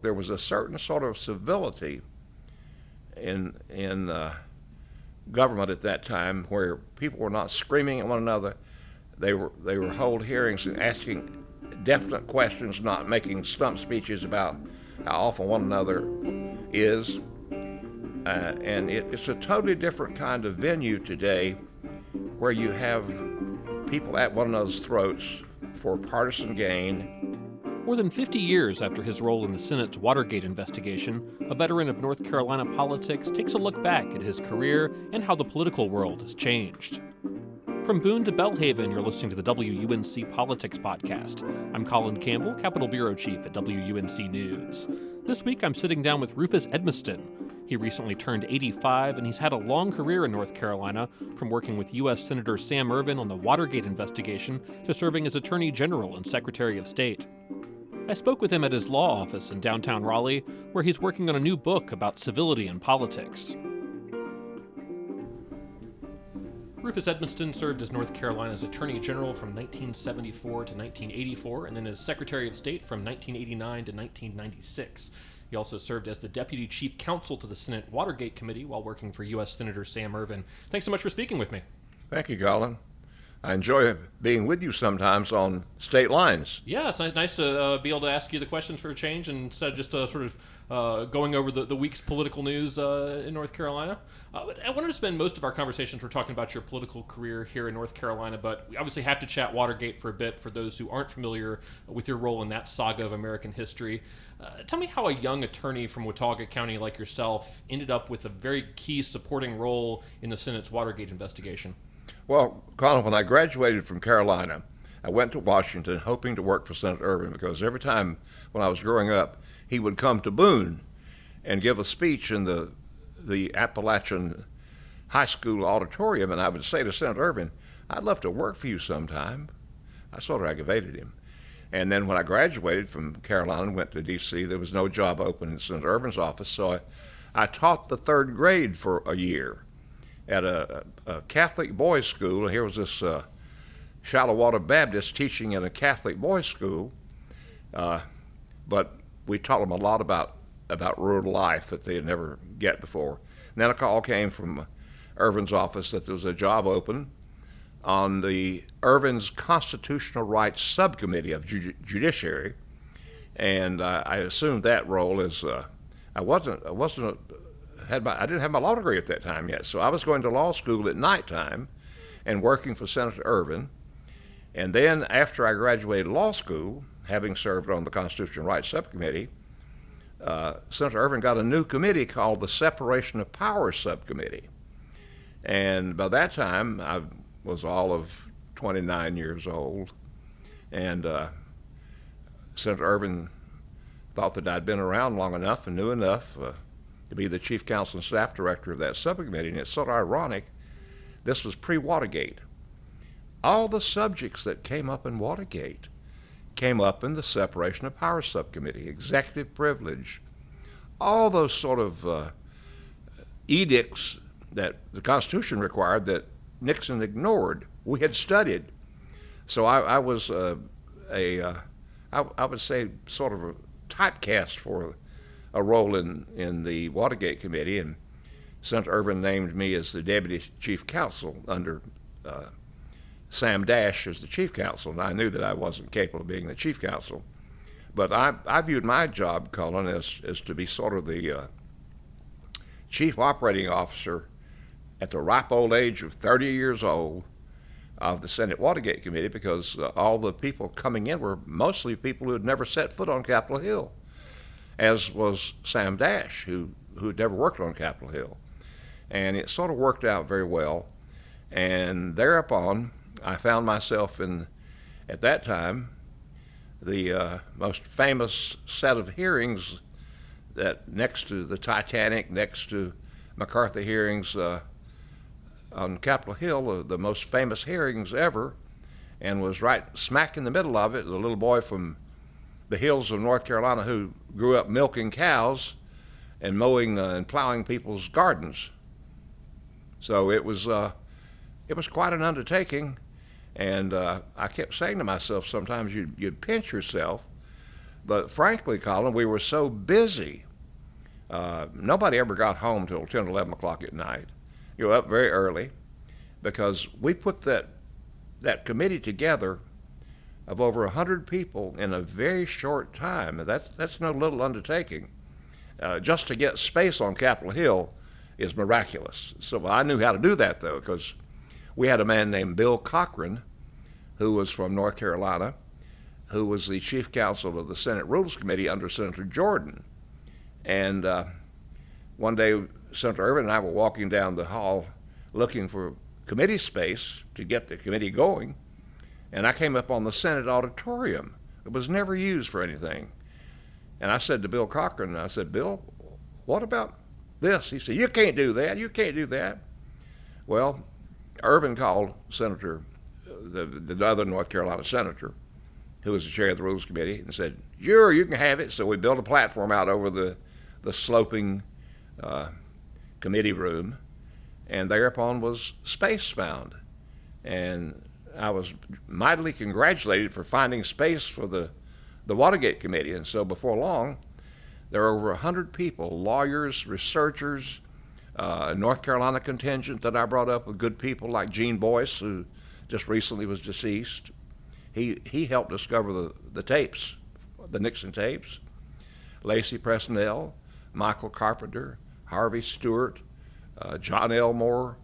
There was a certain sort of civility in government at that time where people were not screaming at one another. They were hold hearings and asking definite questions, not making stump speeches about how awful one another is. And it's a totally different kind of venue today where you have people at one another's throats for partisan gain. More than 50 years after his role in the Senate's Watergate investigation, a veteran of North Carolina politics takes a look back at his career and how the political world has changed. From Boone to Belhaven, you're listening to the WUNC Politics Podcast. I'm Colin Campbell, Capitol Bureau Chief at WUNC News. This week, I'm sitting down with Rufus Edmisten. He recently turned 85, and he's had a long career in North Carolina, from working with U.S. Senator Sam Ervin on the Watergate investigation to serving as Attorney General and Secretary of State. I spoke with him at his law office in downtown Raleigh, where he's working on a new book about civility and politics. Rufus Edmisten served as North Carolina's Attorney General from 1974 to 1984, and then as Secretary of State from 1989 to 1996. He also served as the Deputy Chief Counsel to the Senate Watergate Committee while working for U.S. Senator Sam Ervin. Thanks so much for speaking with me. Thank you, Colin. I enjoy being with you sometimes on state lines. Yeah, it's nice to be able to ask you the questions for a change instead of just sort of going over the week's political news in North Carolina. I wanted to spend most of our conversations talking about your political career here in North Carolina, but we obviously have to chat Watergate for a bit for those who aren't familiar with your role in that saga of American history. Tell me how a young attorney from Watauga County like yourself ended up with a very key supporting role in the Senate's Watergate investigation. Well, Colin, when I graduated from Carolina, I went to Washington hoping to work for Senator Ervin because every time when I was growing up, he would come to Boone and give a speech in the Appalachian High School auditorium, and I would say to Senator Ervin, I'd love to work for you sometime. I sort of aggravated him. And then when I graduated from Carolina and went to D.C., there was no job open in Senator Ervin's office, so I taught the third grade for a year at a Catholic boys' school. Here was this Shallow Water Baptist teaching in a Catholic boys' school, but we taught them a lot about rural life that they had never get before. And then a call came from Ervin's office that there was a job open on the Ervin's Constitutional Rights Subcommittee of Judiciary, and I assumed that role as I didn't have my law degree at that time yet, so I was going to law school at nighttime and working for Senator Ervin. And then after I graduated law school, having served on the Constitutional Rights Subcommittee, Senator Ervin got a new committee called the Separation of Powers Subcommittee. And by that time, I was all of 29 years old, and Senator Ervin thought that I'd been around long enough and knew enough to be the chief counsel and staff director of that subcommittee. And it's sort of ironic, this was pre-Watergate. All the subjects that came up in Watergate came up in the Separation of Powers Subcommittee, executive privilege, all those sort of edicts that the Constitution required that Nixon ignored, we had studied. So I was I would say sort of a typecast for a role in the Watergate Committee, and Senator Ervin named me as the Deputy Chief Counsel under Sam Dash as the Chief Counsel, and I knew that I wasn't capable of being the Chief Counsel. But I viewed my job, Colin, as to be sort of the Chief Operating Officer at the ripe old age of 30 years old of the Senate Watergate Committee, because all the people coming in were mostly people who had never set foot on Capitol Hill, as was Sam Dash, who never worked on Capitol Hill. And it sort of worked out very well. And thereupon, I found myself in, at that time, the most famous set of hearings that next to the Titanic, next to McCarthy hearings on Capitol Hill, the most famous hearings ever, and was right smack in the middle of it, the little boy from the hills of North Carolina who grew up milking cows and mowing and plowing people's gardens. So it was quite an undertaking, and I kept saying to myself, sometimes you'd pinch yourself But frankly, Colin, we were so busy. Nobody ever got home till 10, 11 o'clock at night. You were up very early because we put that committee together of over 100 people in a very short time. That's no little undertaking. Just to get space on Capitol Hill is miraculous. So I knew how to do that, though, because we had a man named Bill Cochran, who was from North Carolina, who was the chief counsel of the Senate Rules Committee under Senator Jordan. And one day, Senator Ervin and I were walking down the hall looking for committee space to get the committee going, and I came up on the Senate auditorium. It was never used for anything. And I said to Bill Cochran, I said, Bill, what about this? He said, you can't do that. You can't do that. Well, Ervin called Senator, the other North Carolina senator, who was the chair of the Rules Committee, and said, sure, you can have it. So we built a platform out over the sloping committee room, and thereupon was space found. And I was mightily congratulated for finding space for the Watergate Committee. And so before long, there were over 100 people, lawyers, researchers, North Carolina contingent that I brought up with good people like Gene Boyce, who just recently was deceased. He helped discover the tapes, the Nixon tapes. Lacey Presnell, Michael Carpenter, Harvey Stewart, John Elmore,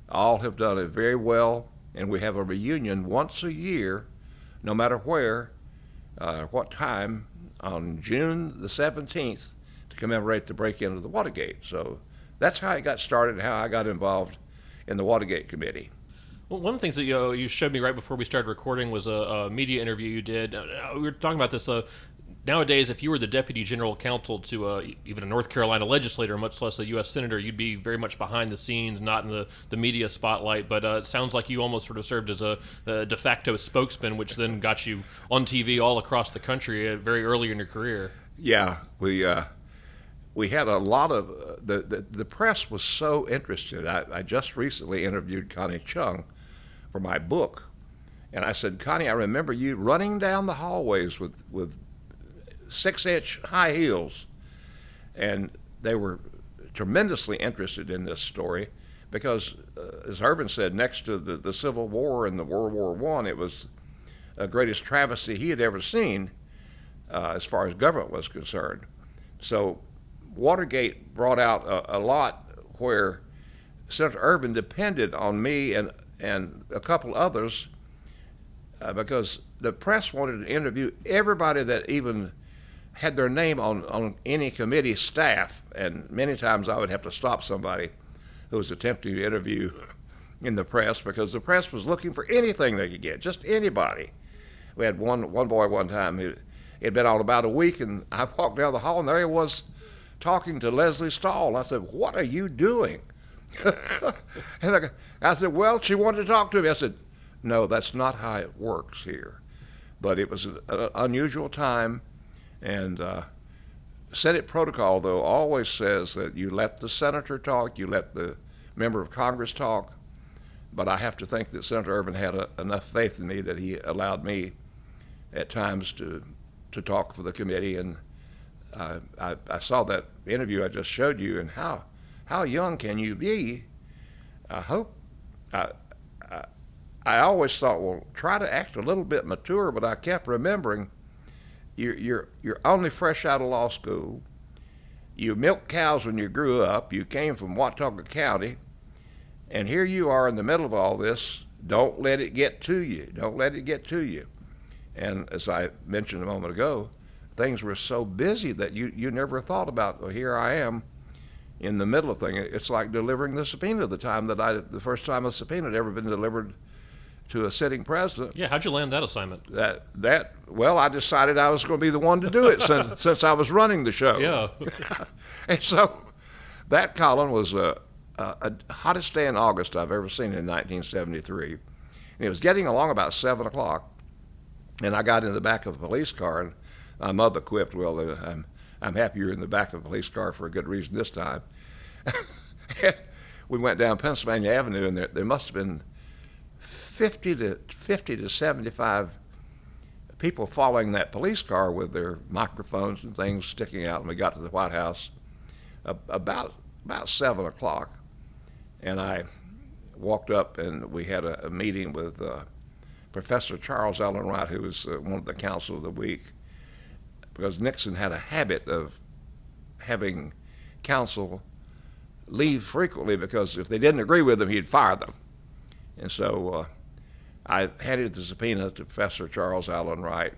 all have done it very well, and we have a reunion once a year, no matter where, what time, on June the 17th to commemorate the break-in of the Watergate. So that's how it got started and how I got involved in the Watergate Committee. Well, one of the things that you showed me right before we started recording was a media interview you did. We were talking about this. Nowadays, if you were the deputy general counsel to even a North Carolina legislator, much less a U.S. senator, you'd be very much behind the scenes, not in the media spotlight. But it sounds like you almost sort of served as a de facto spokesman, which then got you on TV all across the country very early in your career. Yeah, we had a lot of the press was so interested. I just recently interviewed Connie Chung for my book, and I said, Connie, I remember you running down the hallways with 6-inch high heels, and they were tremendously interested in this story because, as Ervin said, next to the Civil War and the World War I, it was the greatest travesty he had ever seen as far as government was concerned. So Watergate brought out a lot where Senator Ervin depended on me and a couple others because the press wanted to interview everybody that even had their name on any committee staff, and many times I would have to stop somebody who was attempting to interview in the press because the press was looking for anything they could get, just anybody. We had one boy one time, he had been out about a week, and I walked down the hall, and there he was talking to Leslie Stahl. I said, what are you doing? And I said, well, she wanted to talk to me. I said, no, that's not how it works here. But it was an unusual time. And Senate protocol, though, always says that you let the senator talk, you let the member of Congress talk. But I have to think that Senator Ervin had enough faith in me that he allowed me at times to talk for the committee. And I saw that interview I just showed you, and how young can you be? I always thought, well, try to act a little bit mature, but I kept remembering you're only fresh out of law school. You milked cows when you grew up. You came from Watauga County, and here you are in the middle of all this. Don't let it get to you. Don't let it get to you. And as I mentioned a moment ago, things were so busy that you never thought about, well, here I am in the middle of things. It's like delivering the subpoena the first time a subpoena had ever been delivered to a sitting president. Yeah, how'd you land that assignment? Well, I decided I was going to be the one to do it since I was running the show. Yeah. And so that, Colin, was the hottest day in August I've ever seen in 1973. And it was getting along about 7 o'clock, and I got in the back of a police car, and my mother quipped, well, I'm happy you're in the back of a police car for a good reason this time. We went down Pennsylvania Avenue, and there must have been 50 to 75 people following that police car with their microphones and things sticking out, and we got to the White House about 7 o'clock, and I walked up and we had a meeting with Professor Charles Allen Wright, who was one of the Counsel of the Week, because Nixon had a habit of having counsel leave frequently because if they didn't agree with him, he'd fire them. And so I handed the subpoena to Professor Charles Allen Wright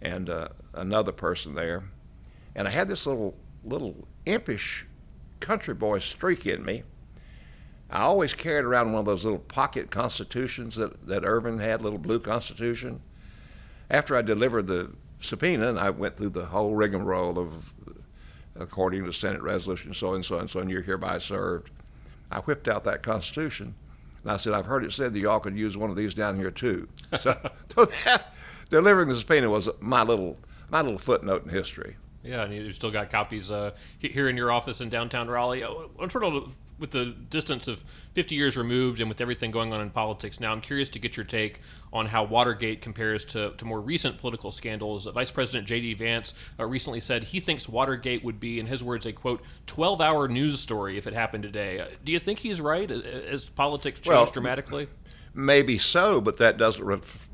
and another person there, and I had this little impish country boy streak in me. I always carried around one of those little pocket constitutions that Ervin had, little blue constitution. After I delivered the subpoena, and I went through the whole rigmarole of according to Senate Resolution so and so and so, and you're hereby served, I whipped out that constitution, and I said, I've heard it said that y'all could use one of these down here too. So that, delivering the subpoena was my little footnote in history. Yeah, and you've still got copies here in your office in downtown Raleigh. With the distance of 50 years removed and with everything going on in politics now, I'm curious to get your take on how Watergate compares to more recent political scandals. Vice President J.D. Vance recently said he thinks Watergate would be, in his words, a, quote, 12-hour news story if it happened today. Do you think he's right as politics change dramatically? Maybe so, but that doesn't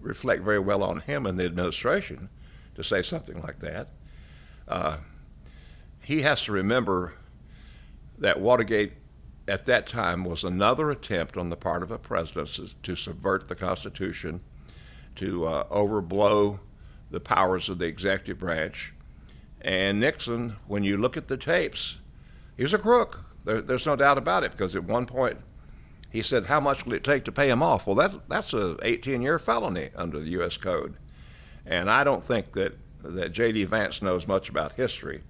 reflect very well on him and the administration to say something like that. He has to remember that Watergate at that time was another attempt on the part of a president to subvert the Constitution, to overblow the powers of the executive branch. And Nixon, when you look at the tapes, he was a crook. There's no doubt about it, because at one point he said, how much will it take to pay him off? Well, that's a 18-year felony under the U.S. Code. And I don't think that J.D. Vance knows much about history.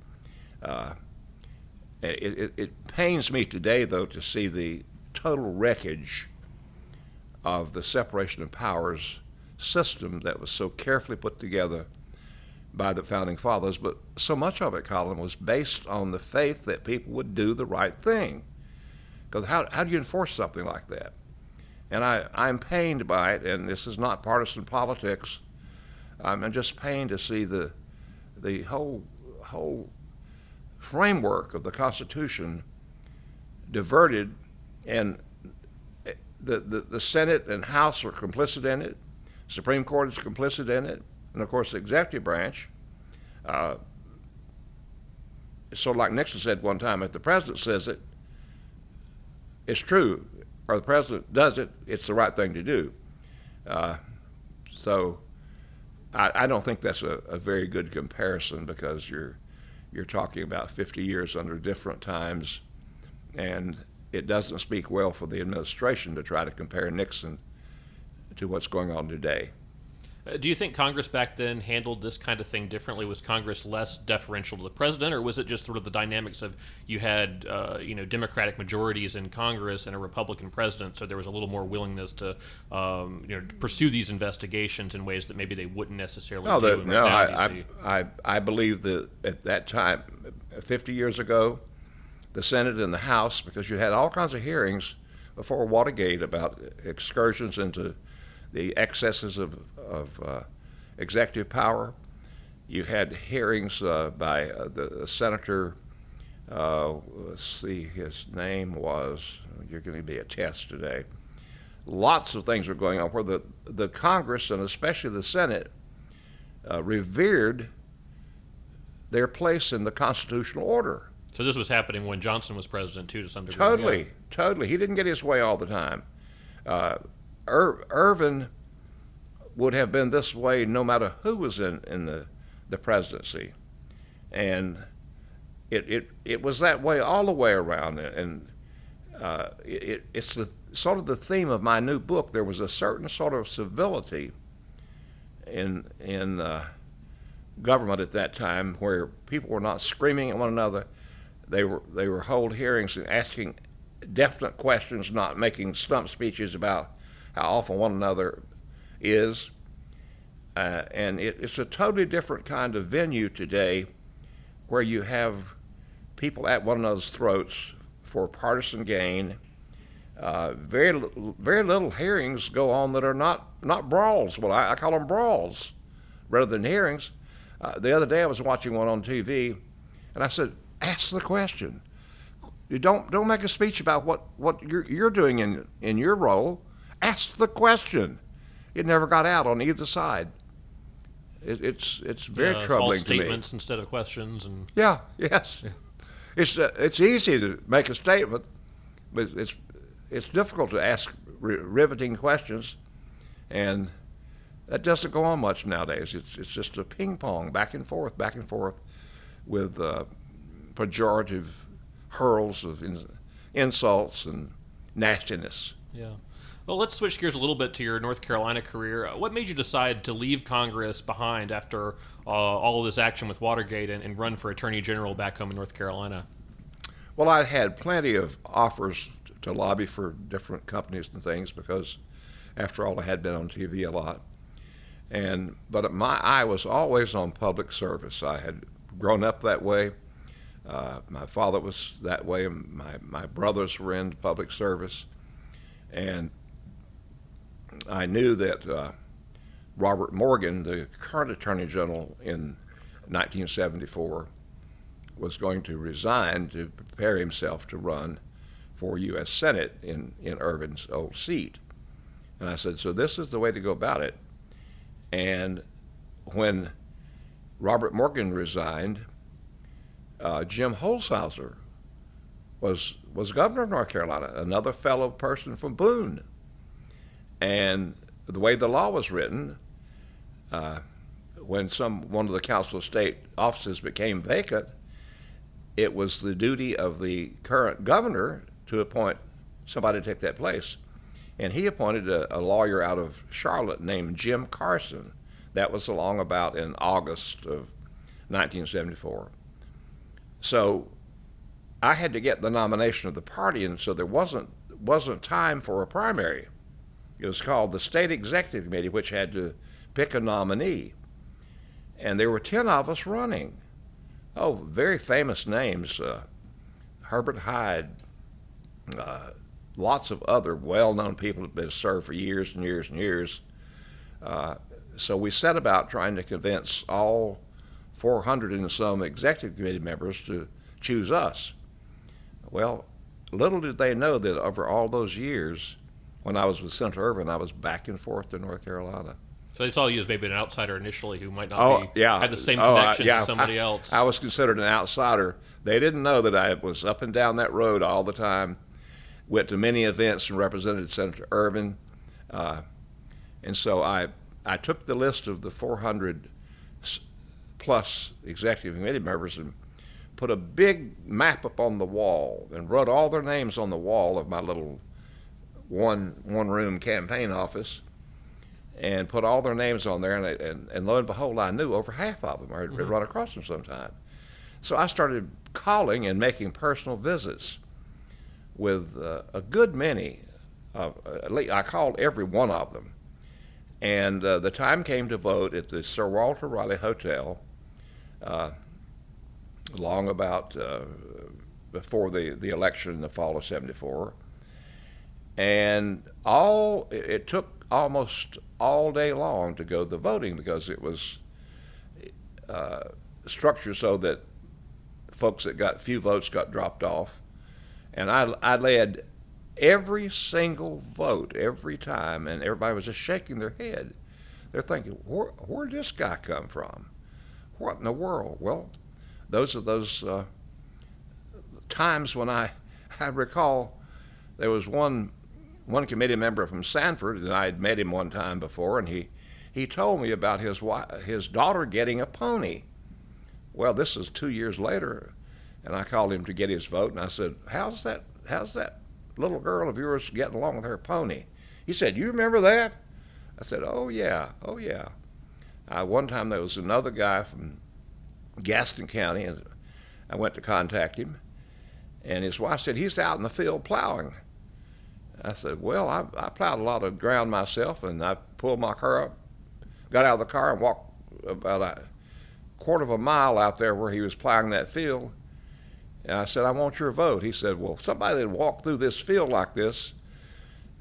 It pains me today, though, to see the total wreckage of the separation of powers system that was so carefully put together by the Founding Fathers. But so much of it, Colin, was based on the faith that people would do the right thing. Because how do you enforce something like that? And I'm pained by it, and this is not partisan politics. I'm just pained to see the whole framework of the Constitution diverted, and the Senate and House are complicit in it. Supreme Court is complicit in it, and of course the executive branch. So like Nixon said one time, if the president says it, it's true, or the president does it, it's the right thing to do. So I don't think that's a very good comparison, because you're talking about 50 years under different times, and it doesn't speak well for the administration to try to compare Nixon to what's going on today. Do you think Congress back then handled this kind of thing differently? Was Congress less deferential to the president, or was it just sort of the dynamics of you had Democratic majorities in Congress and a Republican president, so there was a little more willingness to pursue these investigations in ways that maybe they wouldn't necessarily do? I believe that at that time, 50 years ago, the Senate and the House, because you had all kinds of hearings before Watergate about excursions into the excesses of executive power. You had hearings by the senator, let's see, his name was, you're going to be a test today. Lots of things were going on where the Congress, and especially the Senate, revered their place in the constitutional order. So this was happening when Johnson was president, too, to some degree. Totally. He didn't get his way all the time. Ervin would have been this way no matter who was in the presidency. And it was that way all the way around. And it's sort of the theme of my new book. There was a certain sort of civility in government at that time, where people were not screaming at one another. They were hold hearings and asking definite questions, not making stump speeches about how awful one another is. And it's a totally different kind of venue today, where you have people at one another's throats for partisan gain. Very little hearings go on that are not brawls. Well, I call them brawls, rather than hearings. The other day I was watching one on TV, and I said, ask the question. You don't make a speech about what you're doing in your role. Ask the question. It never got out on either side. It's very troubling false to me. Statements instead of questions, and Yes. It's easy to make a statement, but it's difficult to ask riveting questions, and that doesn't go on much nowadays. It's just a ping pong back and forth with pejorative hurls of insults and nastiness. yeah. Well, let's switch gears a little bit to your North Carolina career. What made you decide to leave Congress behind after all of this action with Watergate and run for Attorney General back home in North Carolina? Well, I had plenty of offers to lobby for different companies and things because, after all, I had been on TV a lot. But my eye was always on public service. I had grown up that way. My father was that way, and my brothers were in public service. And I knew that Robert Morgan, the current Attorney General in 1974, was going to resign to prepare himself to run for U.S. Senate in Ervin's old seat. And I said, so this is the way to go about it. And when Robert Morgan resigned, Jim Holshouser was governor of North Carolina, another fellow person from Boone. And the way the law was written, when one of the Council of State offices became vacant, it was the duty of the current governor to appoint somebody to take that place. And he appointed a lawyer out of Charlotte named Jim Carson. That was along about in August of 1974. So I had to get the nomination of the party, and so there wasn't time for a primary. It was called the State Executive Committee, which had to pick a nominee. And there were 10 of us running. Oh, very famous names. Herbert Hyde, lots of other well-known people that have been served for years and years and years. So we set about trying to convince all 400 and some executive committee members to choose us. Well, little did they know that over all those years, when I was with Senator Ervin, I was back and forth to North Carolina. So they saw you as maybe an outsider initially who might not have the same connections as somebody else. I was considered an outsider. They didn't know that I was up and down that road all the time, went to many events and represented Senator Ervin. And so I took the list of the 400 plus executive committee members and put a big map up on the wall and wrote all their names on the wall of my little one-room campaign office, and put all their names on there, and lo and behold, I knew over half of them. I had run across them sometime. So I started calling and making personal visits with a good many. At least I called every one of them. And the time came to vote at the Sir Walter Raleigh Hotel, long about before the election in the fall of '74. And it took almost all day long to go to the voting because it was structured so that folks that got few votes got dropped off. And I led every single vote every time, and everybody was just shaking their head. They're thinking, where'd this guy come from? What in the world? Well, those are those times when I recall there was one committee member from Sanford, and I had met him one time before, and he told me about his daughter getting a pony. Well, this is 2 years later, and I called him to get his vote, and I said, how's that little girl of yours getting along with her pony? He said, you remember that? I said, oh yeah. One time there was another guy from Gaston County, and I went to contact him, and his wife said, he's out in the field plowing. I said, well, I plowed a lot of ground myself, and I pulled my car up, got out of the car, and walked about a quarter of a mile out there where he was plowing that field. And I said, I want your vote. He said, well, somebody that walked through this field like this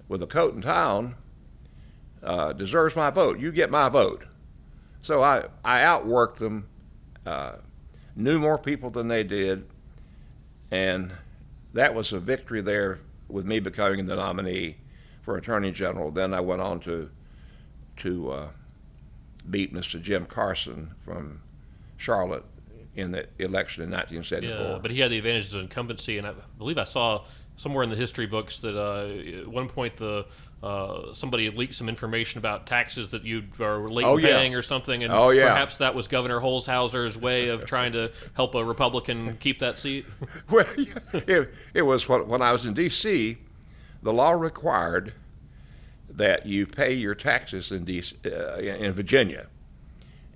with a coat and tie on deserves my vote. You get my vote. So I outworked them, knew more people than they did, and that was a victory there with me becoming the nominee for Attorney General. Then I went on to beat Mr. Jim Carson from Charlotte in the election in 1974. Yeah, but he had the advantages of incumbency, and I believe I saw somewhere in the history books that at one point somebody leaked some information about taxes that you are late in paying or something, and perhaps that was Governor Holshouser's way of trying to help a Republican keep that seat. Well, it was when I was in D.C., the law required that you pay your taxes in Virginia,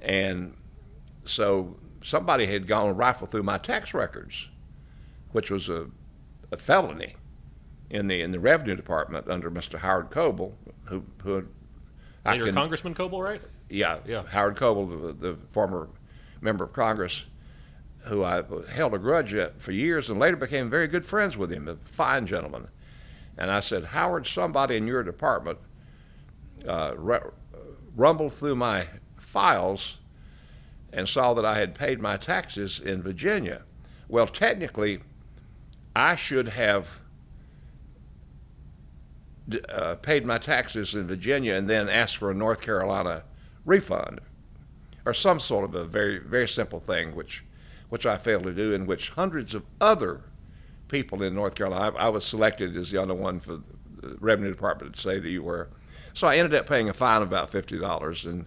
and so somebody had gone and rifled through my tax records, which was a felony in the Revenue Department under Mr. Howard Coble, who later Congressman Coble, right? Yeah. Howard Coble, the former member of Congress, who I held a grudge at for years, and later became very good friends with him, a fine gentleman. And I said, Howard, somebody in your department rumbled through my files and saw that I had paid my taxes in Virginia. Well, technically, I should have paid my taxes in Virginia and then asked for a North Carolina refund, or some sort of a very, very simple thing, which I failed to do, in which hundreds of other people in North Carolina, I was selected as the only one for the Revenue Department to say that you were. So I ended up paying a fine of about $50, and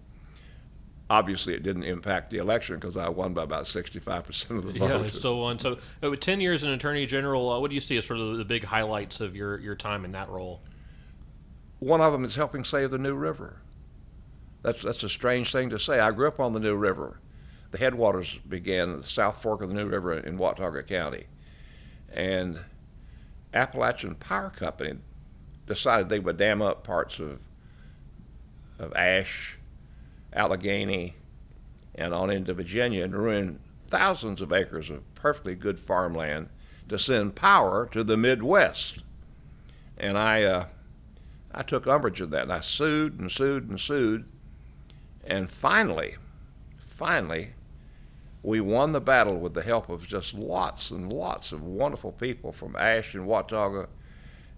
obviously it didn't impact the election because I won by about 65% of the vote. Yeah, it still won. So with 10 years in Attorney General, what do you see as sort of the big highlights of your time in that role? One of them is helping save the New River. That's a strange thing to say. I grew up on the New River. The headwaters began at the South Fork of the New River in Watauga County. And Appalachian Power Company decided they would dam up parts of Ashe, Allegheny, and on into Virginia and ruin thousands of acres of perfectly good farmland to send power to the Midwest. And I took umbrage of that, and I sued and sued and sued. And finally, we won the battle with the help of just lots and lots of wonderful people from Ashe and Watauga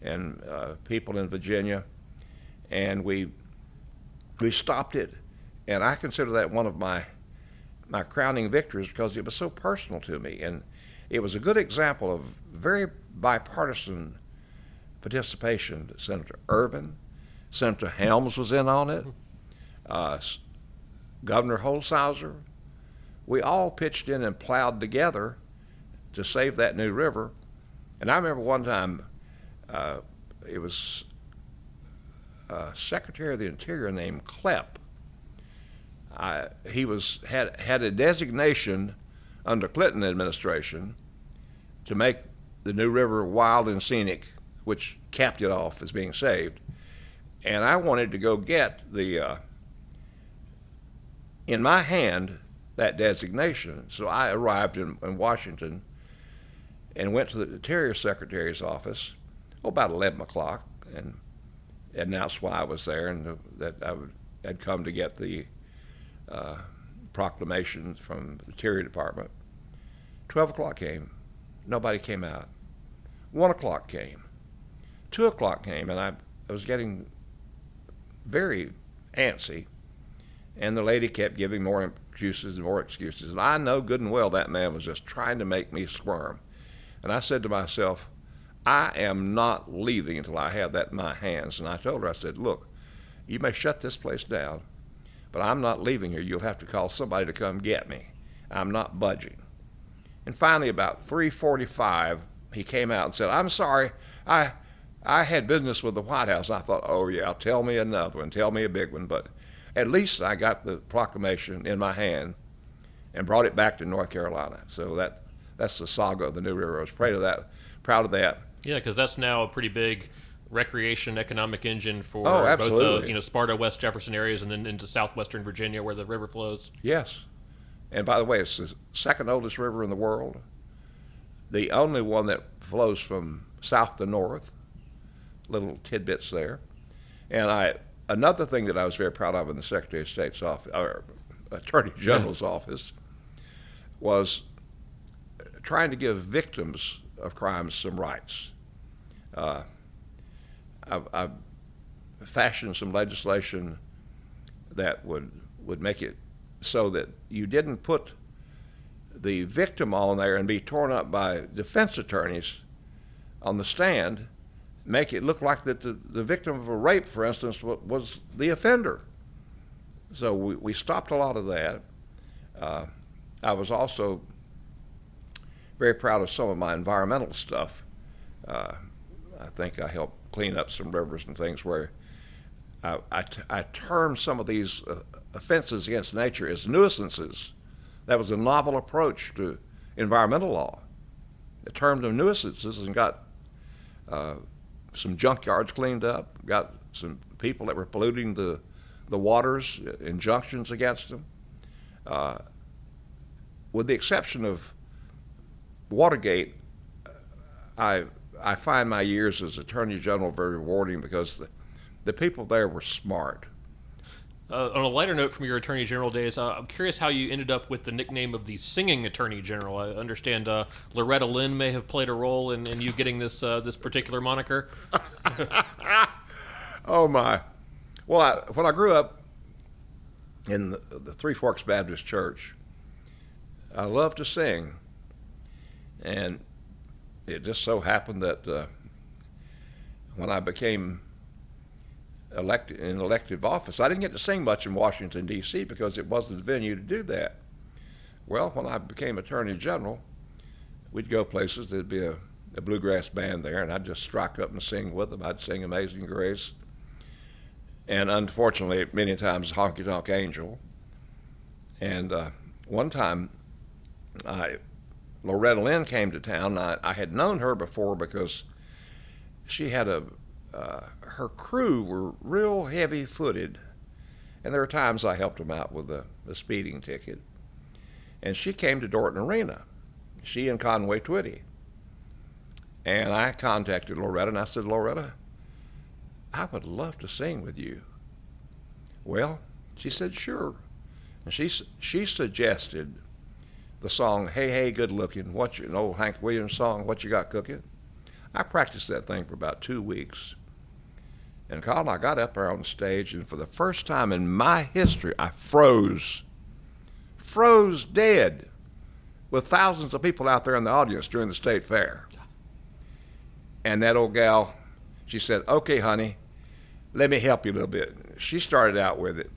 and people in Virginia. And we stopped it. And I consider that one of my crowning victories because it was so personal to me. And it was a good example of very bipartisan participation. Senator Ervin, Senator Helms was in on it, Governor Holshouser. We all pitched in and plowed together to save that New River. And I remember one time, it was Secretary of the Interior named Klepp. He had a designation under Clinton administration to make the New River wild and scenic, which capped it off as being saved. And I wanted to go get in my hand, that designation. So I arrived in Washington and went to the Interior Secretary's office about 11 o'clock and announced why I was there and that I had come to get the proclamation from the Interior Department. 12 o'clock came. Nobody came out. 1 o'clock came. 2 o'clock came, and I was getting very antsy, and the lady kept giving more excuses and more excuses. And I know good and well that man was just trying to make me squirm. And I said to myself, I am not leaving until I have that in my hands. And I told her, I said, look, you may shut this place down, but I'm not leaving here. You'll have to call somebody to come get me. I'm not budging. And finally, about 3:45, he came out and said, I'm sorry, I had business with the White House. And I thought, oh yeah, tell me another one, tell me a big one. But at least I got the proclamation in my hand and brought it back to North Carolina. So that's the saga of the New River. I was proud of that. Yeah, because that's now a pretty big recreation economic engine for both the Sparta, West Jefferson areas and then into southwestern Virginia where the river flows. Yes. And by the way, it's the second oldest river in the world, the only one that flows from south to north, little tidbits there. And another thing that I was very proud of in the Secretary of State's office, or Attorney General's office was trying to give victims of crimes some rights. I've fashioned some legislation that would make it so that you didn't put the victim on there and be torn up by defense attorneys on the stand, make it look like that the victim of a rape, for instance, was the offender. So we stopped a lot of that. I was also very proud of some of my environmental stuff. I think I helped clean up some rivers and things where I termed some of these offenses against nature as nuisances. That was a novel approach to environmental law. I termed them nuisances and got some junkyards cleaned up, got some people that were polluting the waters, injunctions against them. With the exception of Watergate, I find my years as Attorney General very rewarding because the people there were smart. On a lighter note from your Attorney General days, I'm curious how you ended up with the nickname of the singing Attorney General. I understand Loretta Lynn may have played a role in you getting this particular moniker. Oh, my. Well, when I grew up in the Three Forks Baptist Church, I loved to sing. And it just so happened that when I became elected in elective office, I didn't get to sing much in Washington, D.C. because it wasn't the venue to do that. Well, when I became Attorney General, we'd go places, there'd be a bluegrass band there, and I'd just strike up and sing with them. I'd sing Amazing Grace, and unfortunately, many times Honky Tonk Angel. And one time, Loretta Lynn came to town. I had known her before because she had her crew were real heavy-footed, and there were times I helped them out with a speeding ticket. And she came to Dorton Arena, she and Conway Twitty. And I contacted Loretta, and I said, Loretta, I would love to sing with you. Well, she said, sure. And she suggested the song, Hey, Hey, Good Looking, an old Hank Williams song, What You Got Cooking? I practiced that thing for about 2 weeks. And Colin, I got up there on stage, and for the first time in my history, I froze dead with thousands of people out there in the audience during the state fair. And that old gal, she said, okay, honey, let me help you a little bit. She started out with it.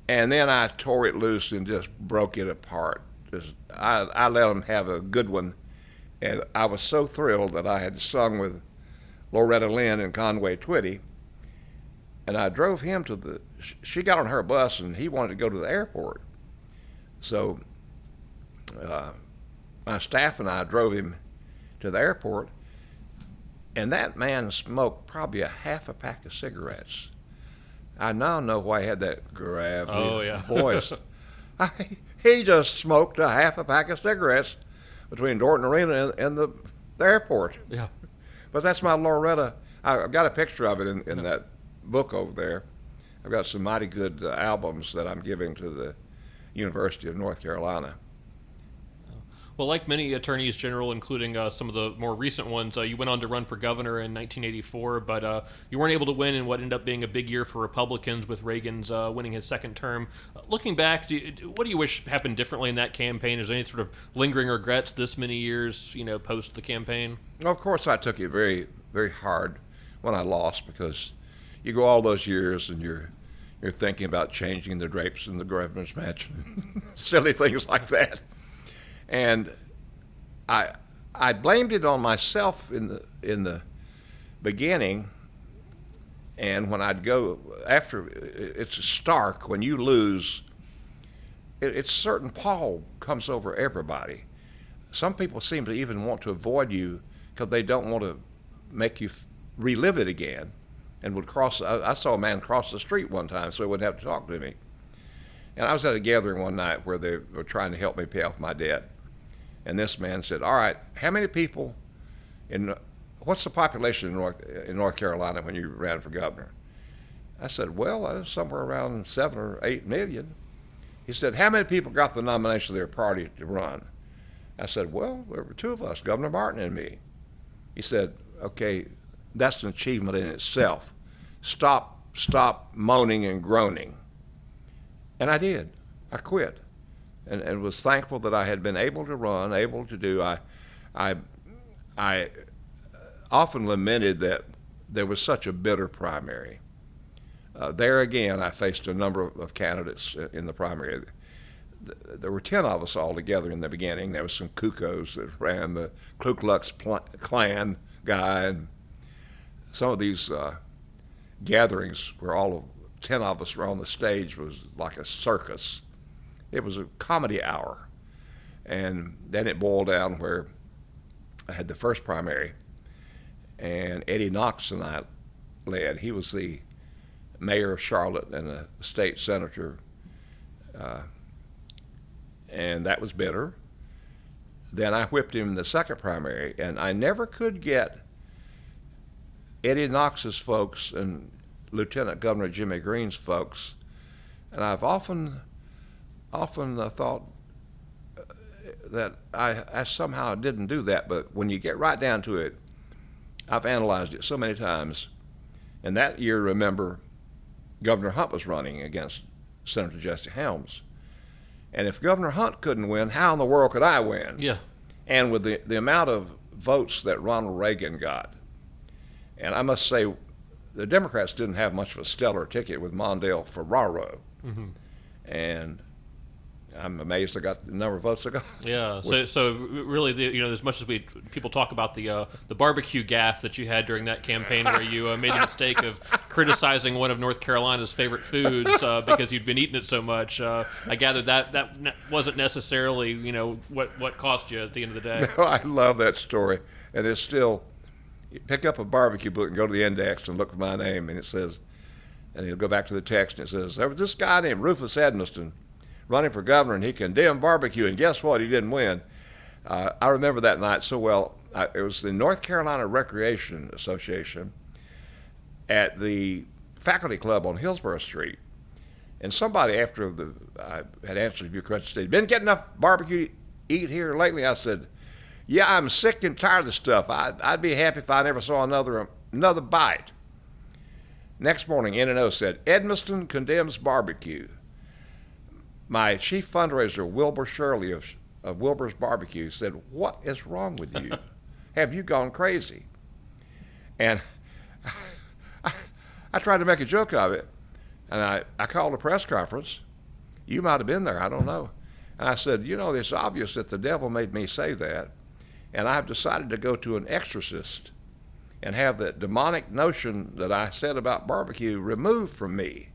And then I tore it loose and just broke it apart. I let them have a good one. And I was so thrilled that I had sung with Loretta Lynn and Conway Twitty. And I drove him she got on her bus and he wanted to go to the airport. So my staff and I drove him to the airport. And that man smoked probably a half a pack of cigarettes. I now know why he had that gravelly voice. He just smoked a half a pack of cigarettes between Dorton Arena and the airport. Yeah. But that's my Loretta. I've got a picture of it in that book over there. I've got some mighty good albums that I'm giving to the University of North Carolina. Well, like many attorneys general, including some of the more recent ones, you went on to run for governor in 1984, but you weren't able to win in what ended up being a big year for Republicans with Reagan's winning his second term. Looking back, what do you wish happened differently in that campaign? Is there any sort of lingering regrets this many years, post the campaign? Well, of course, I took it very, very hard when I lost because you go all those years and you're thinking about changing the drapes in the governor's mansion, silly things like that. And I blamed it on myself in the beginning, and when I'd go after, it's stark when you lose. It's certain pall comes over everybody. Some people seem to even want to avoid you because they don't want to make you relive it again, and would cross. I saw a man cross the street one time, so he wouldn't have to talk to me. And I was at a gathering one night where they were trying to help me pay off my debt. And this man said, all right, how many people what's the population in North Carolina when you ran for governor? I said, well, somewhere around 7 or 8 million. He said, how many people got the nomination of their party to run? I said, well, there were two of us, Governor Martin and me. He said, okay, that's an achievement in itself. Stop moaning and groaning. And I did. I quit, and was thankful that I had been able to run, able to do. I often lamented that there was such a bitter primary. There again, I faced a number of candidates in the primary. There were 10 of us all together in the beginning. There was some cuckoos that ran, the Ku Klux Klan guy, and some of these gatherings where 10 of us were on the stage was like a circus. It was a comedy hour. And then it boiled down where I had the first primary, and Eddie Knox and I led. He was the mayor of Charlotte and a state senator, and that was bitter. Then I whipped him in the second primary, and I never could get Eddie Knox's folks and Lieutenant Governor Jimmy Green's folks, and I've often thought that I somehow didn't do that, but when you get right down to it, I've analyzed it so many times. And that year, remember, Governor Hunt was running against Senator Jesse Helms. And if Governor Hunt couldn't win, how in the world could I win? Yeah. And with the amount of votes that Ronald Reagan got, and I must say, the Democrats didn't have much of a stellar ticket with Mondale Ferraro. Mm-hmm. And I'm amazed I got the number of votes I got. Yeah. So really, as much as people talk about the barbecue gaffe that you had during that campaign, where you made the mistake of criticizing one of North Carolina's favorite foods because you'd been eating it so much, I gather that wasn't necessarily what cost you at the end of the day. No, I love that story, and it's still. You pick up a barbecue book and go to the index and look for my name, and it says, and you'll go back to the text, and it says, there was this guy named Rufus Edmisten running for governor, and he condemned barbecue, and guess what? He didn't win. I remember that night so well. It was the North Carolina Recreation Association at the faculty club on Hillsborough Street, and somebody after I had answered a few questions said, been getting enough barbecue to eat here lately? I said, yeah, I'm sick and tired of the stuff. I'd be happy if I never saw another bite. Next morning, N&O said, Edmisten condemns barbecue. My chief fundraiser, Wilbur Shirley of Wilbur's Barbecue, said, what is wrong with you? Have you gone crazy? And I tried to make a joke of it. And I called a press conference. You might have been there, I don't know. And I said, it's obvious that the devil made me say that. And I've decided to go to an exorcist and have that demonic notion that I said about barbecue removed from me,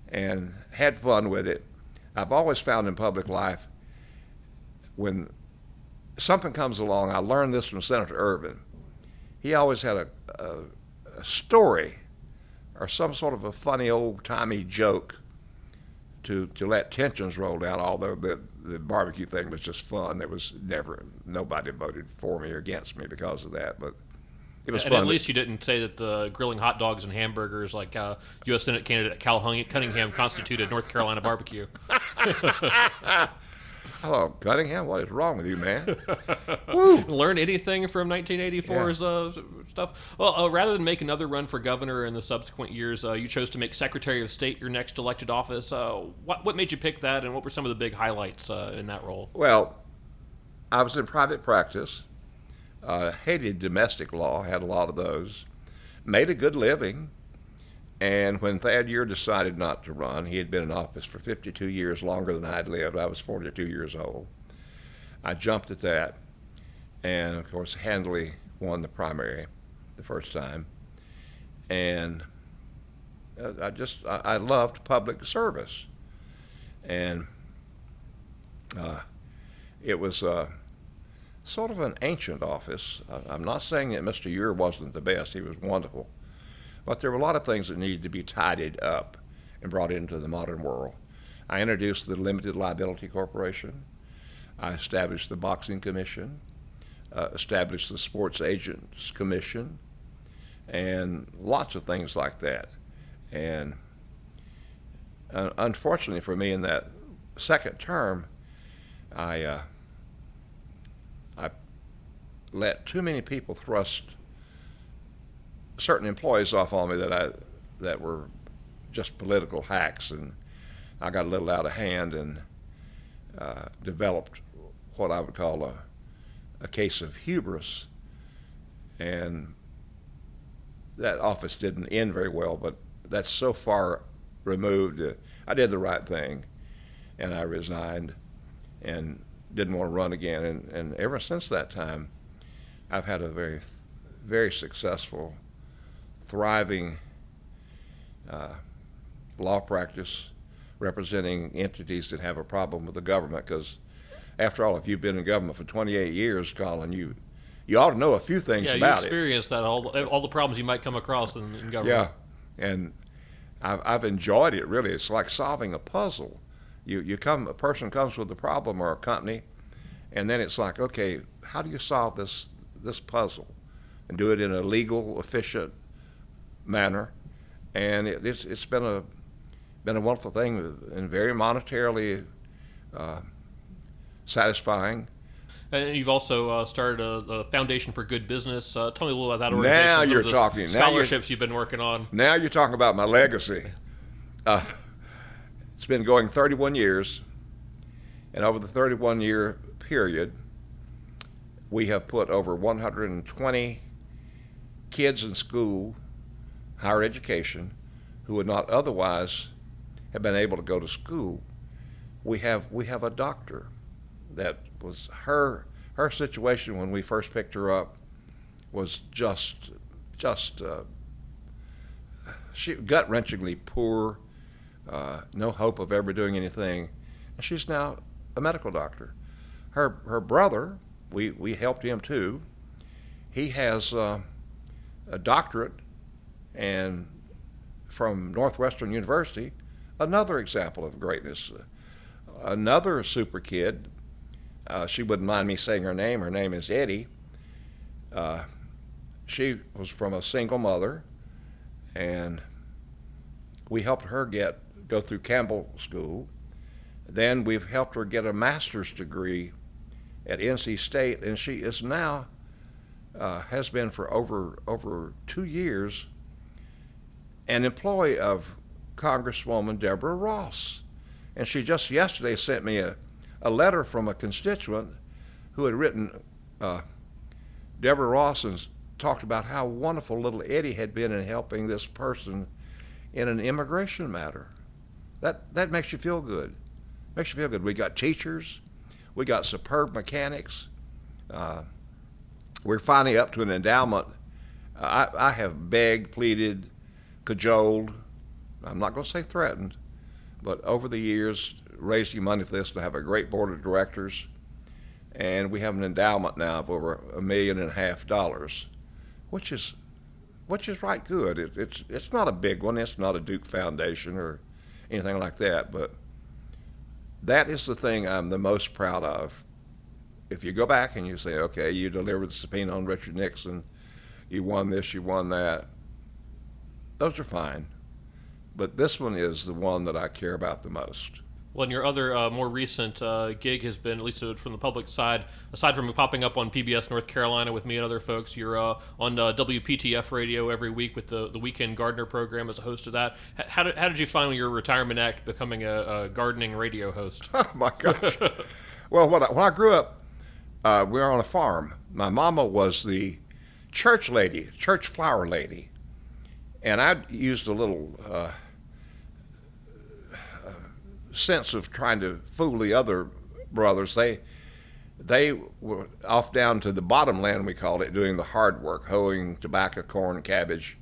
and had fun with it. I've always found in public life, when something comes along, I learned this from Senator Ervin. He always had a story or some sort of a funny old-timey joke to let tensions roll down, although the barbecue thing was just fun. There was nobody voted for me or against me because of that, but it was fun. And at least you didn't say that the grilling hot dogs and hamburgers like U.S. Senate candidate Cal Cunningham constituted North Carolina barbecue. Hello, Cunningham. What is wrong with you, man? Woo. Learn anything from 1984's stuff? Well, rather than make another run for governor in the subsequent years, you chose to make Secretary of State your next elected office. What made you pick that, and what were some of the big highlights in that role? Well, I was in private practice, hated domestic law, had a lot of those, made a good living. And when Thad Year decided not to run, he had been in office for 52 years, longer than I'd lived. I was 42 years old. I jumped at that, and of course handily won the primary the first time. And I loved public service. And it was sort of an ancient office. I'm not saying that Mr. Year wasn't the best. He was wonderful. But there were a lot of things that needed to be tidied up and brought into the modern world. I introduced the Limited Liability Corporation. I established the Boxing Commission, established the Sports Agents Commission, and lots of things like that. And unfortunately for me, in that second term, I let too many people thrust certain employees off on me that were just political hacks, and I got a little out of hand and developed what I would call a case of hubris, and that office didn't end very well, but that's so far removed. I did the right thing, and I resigned and didn't want to run again. And ever since that time, I've had a very, very successful, thriving law practice representing entities that have a problem with the government. Because after all, if you've been in government for 28 years, Colin, you ought to know a few things about it. Yeah, you experienced that, all the problems you might come across in government. Yeah, and I've enjoyed it, really. It's like solving a puzzle. A person comes with a problem, or a company, and then it's like, okay, how do you solve this puzzle and do it in a legal, efficient manner? And it's been a wonderful thing and very monetarily satisfying. And you've also started a Foundation for Good Business. Tell me a little about that organization. Now you're talking. Scholarships you've been working on. Now you're talking about my legacy. It's been going 31 years, and over the 31-year period, we have put over 120 kids in school, higher education, who would not otherwise have been able to go to school. We have a doctor that was her situation when we first picked her up was just she gut-wrenchingly poor, no hope of ever doing anything, and she's now a medical doctor. Her brother, we helped him too. He has a doctorate, and from Northwestern University, another example of greatness. Another super kid. She wouldn't mind me saying her name. Her name is Eddie. She was from a single mother, and we helped her go through Campbell School. Then we've helped her get a master's degree at NC State, and she is now, has been for over 2 years, an employee of Congresswoman Deborah Ross. And she just yesterday sent me a letter from a constituent who had written Deborah Ross and talked about how wonderful little Eddie had been in helping this person in an immigration matter. That makes you feel good. Makes you feel good. We got teachers. We got superb mechanics. We're finally up to an endowment. I have begged, pleaded, cajoled. I'm not going to say threatened, but over the years, raising money for this to have a great board of directors, and we have an endowment now of over $1.5 million, which is right good. It's not a big one. It's not a Duke Foundation or anything like that, but that is the thing I'm the most proud of. If you go back and you say, okay, you delivered the subpoena on Richard Nixon, you won this, you won that, those are fine. But this one is the one that I care about the most. Well, and your other more recent gig has been, at least from the public side, aside from popping up on PBS North Carolina with me and other folks, you're on WPTF radio every week with the Weekend Gardener program as a host of that. How did you find your retirement act becoming a gardening radio host? Oh, my gosh. Well, when I grew up, we were on a farm. My mama was the church flower lady. And I used a little sense of trying to fool the other brothers. They were off down to the bottom land, we called it, doing the hard work, hoeing tobacco, corn, cabbage.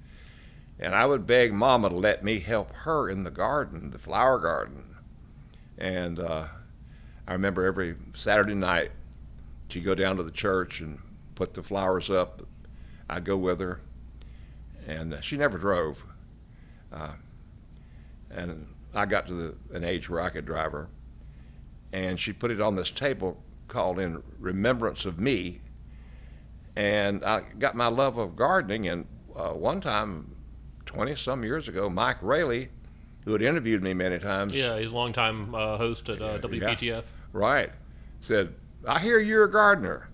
And I would beg Mama to let me help her in the garden, the flower garden. And I remember every Saturday night, she'd go down to the church and put the flowers up. I'd go with her. And she never drove. And I got to an age where I could drive her. And she put it on this table called In Remembrance of Me. And I got my love of gardening. And one time, 20-some years ago, Mike Raleigh who had interviewed me many times. Yeah, he's a longtime host at WPTF. Yeah, right. Said, I hear you're a gardener.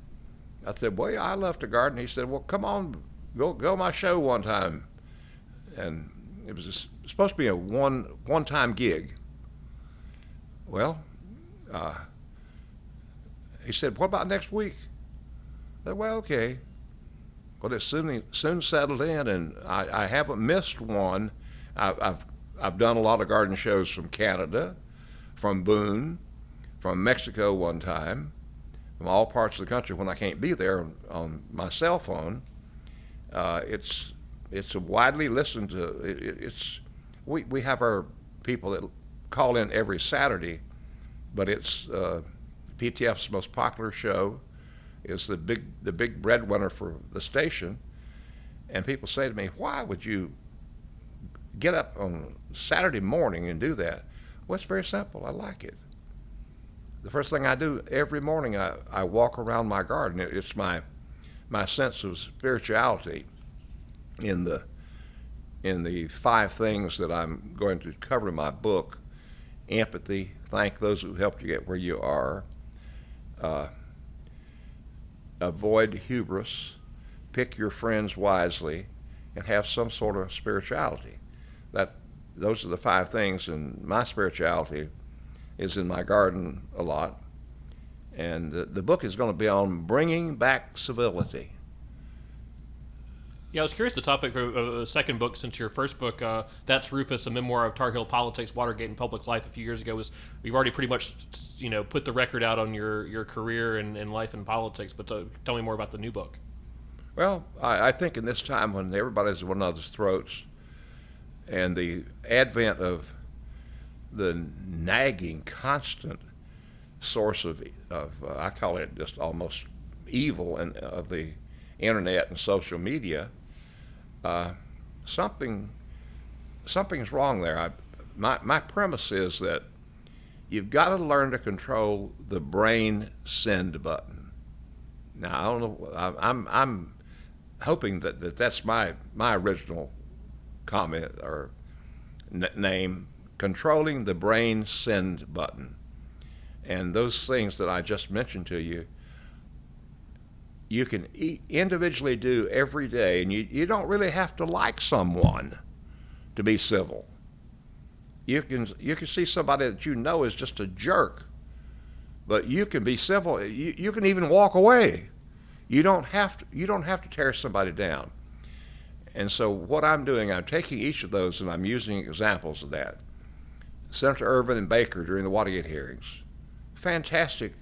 I said, well, yeah, I love to garden. He said, well, come on, go my show one time. And it was supposed to be a one-time gig. Well, he said, what about next week? I said, well, okay. Well, it soon settled in, and I haven't missed one. I've done a lot of garden shows from Canada, from Boone, from Mexico one time, from all parts of the country when I can't be there on my cell phone. It's widely listened to. We have our people that call in every Saturday, but it's PTF's most popular show. Is the big breadwinner for the station, and people say to me, why would you get up on Saturday morning and do that? Well, it's very simple. I like it. The first thing I do every morning, I walk around my garden. It's my sense of spirituality in the 5 things that I'm going to cover in my book: empathy, thank those who helped you get where you are, avoid hubris, pick your friends wisely, and have some sort of spirituality. Those are the 5 things, and my spirituality is in my garden a lot. And the book is going to be on bringing back civility. Yeah, I was curious the topic for the second book, since your first book, That's Rufus, a memoir of Tar Heel politics, Watergate, and public life a few years ago, you've already pretty much put the record out on your career and life in politics, but tell me more about the new book. Well, I think in this time when everybody's at one another's throats, and the advent of the nagging, constant source of I call it just almost evil, and of the internet and social media, something's wrong there. My premise is that you've got to learn to control the brain send button. Now, I don't know. I'm hoping that's my original comment or name: controlling the brain send button. And those things that I just mentioned to you, you can individually do every day, and you don't really have to like someone to be civil. You can see somebody that you know is just a jerk, but you can be civil. You can even walk away. You don't have to tear somebody down. And so what I'm doing, I'm taking each of those and I'm using examples of that. Senator Ervin and Baker during the Watergate hearings, fantastic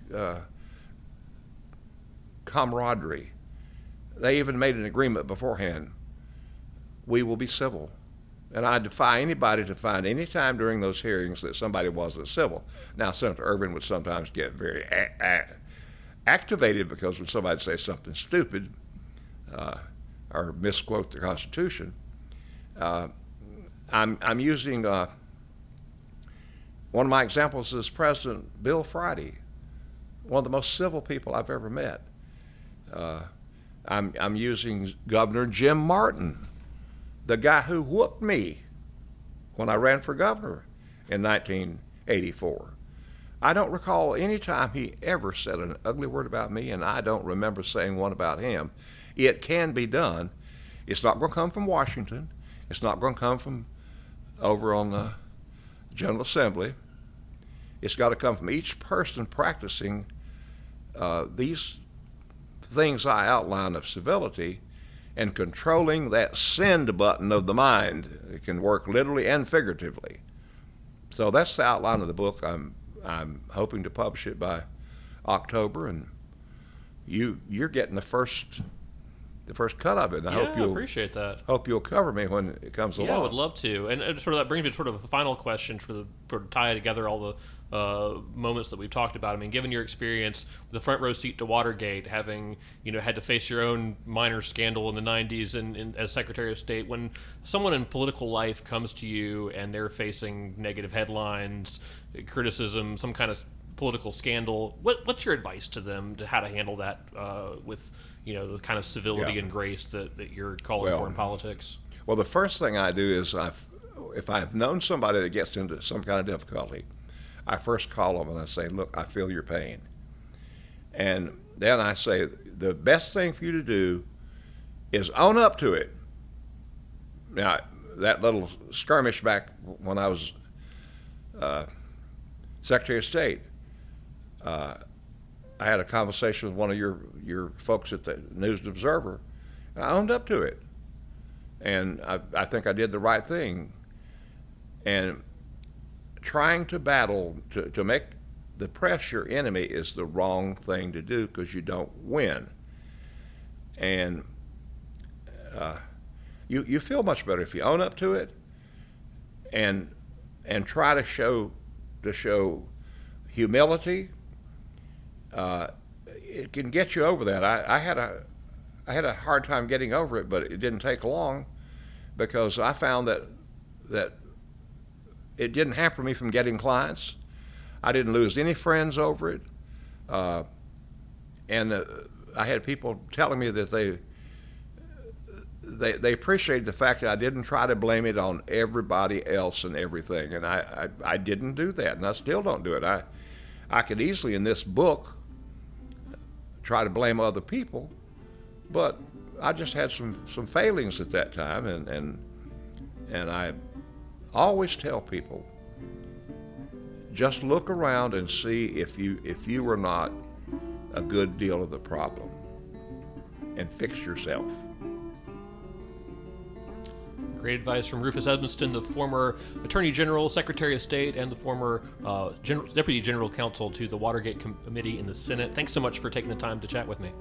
camaraderie. They even made an agreement beforehand. We will be civil. And I defy anybody to find any time during those hearings that somebody wasn't civil. Now, Senator Ervin would sometimes get very activated because when somebody says something stupid or misquote the Constitution, I'm using one of my examples is President Bill Friday, one of the most civil people I've ever met. I'm using Governor Jim Martin, the guy who whooped me when I ran for governor in 1984. I don't recall any time he ever said an ugly word about me, and I don't remember saying one about him. It can be done. It's not going to come from Washington. It's not going to come from over on the General Assembly. It's got to come from each person practicing these things I outline of civility and controlling that send button of the mind. It can work literally and figuratively. So that's the outline of the book. I'm hoping to publish it by October, and you're getting the first cut of it. And I hope you'll appreciate that. Hope you'll cover me when it comes along. Yeah, I would love to. And sort of that brings me to sort of a final question to tie together all the moments that we've talked about. I mean, given your experience with the front row seat to Watergate, having had to face your own minor scandal in the 90s and as Secretary of State, when someone in political life comes to you and they're facing negative headlines, criticism, some kind of political scandal, what's your advice to them to how to handle that with the kind of civility and grace that you're calling for in politics? Well, the first thing I do is if I've known somebody that gets into some kind of difficulty, I first call them and I say, look, I feel your pain. And then I say, the best thing for you to do is own up to it. Now, that little skirmish back when I was Secretary of State, I had a conversation with one of your folks at the News Observer, and I owned up to it. And I think I did the right thing. And trying to battle to make the press your enemy is the wrong thing to do, because you don't win. And you feel much better if you own up to it and try to show humility. It can get you over that. I had a hard time getting over it, but it didn't take long, because I found that it didn't hamper me from getting clients. I didn't lose any friends over it. And I had people telling me that they appreciated the fact that I didn't try to blame it on everybody else and everything. And I didn't do that, and I still don't do it. I could easily, in this book, try to blame other people, but I just had some failings at that time, and I always tell people, just look around and see if you were not a good deal of the problem, and fix yourself. Great advice from Rufus Edmisten, the former Attorney General, Secretary of State, and the former Deputy General Counsel to the Watergate Committee in the Senate. Thanks so much for taking the time to chat with me.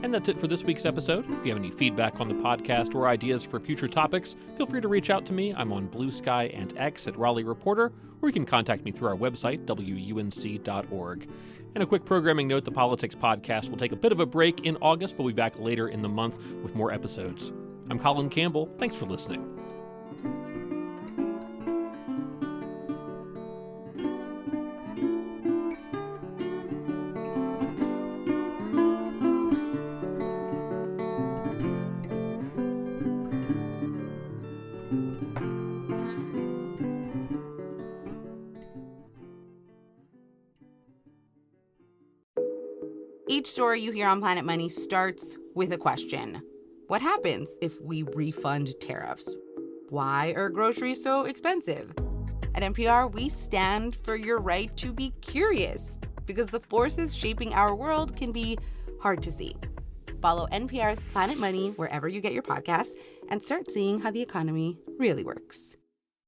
And that's it for this week's episode. If you have any feedback on the podcast or ideas for future topics, feel free to reach out to me. I'm on Blue Sky and X at Raleigh Reporter, or you can contact me through our website, WUNC.org. And a quick programming note, the Politics Podcast will take a bit of a break in August, but we'll be back later in the month with more episodes. I'm Colin Campbell. Thanks for listening. Each story you hear on Planet Money starts with a question. What happens if we refund tariffs? Why are groceries so expensive? At NPR, we stand for your right to be curious, because the forces shaping our world can be hard to see. Follow NPR's Planet Money wherever you get your podcasts and start seeing how the economy really works.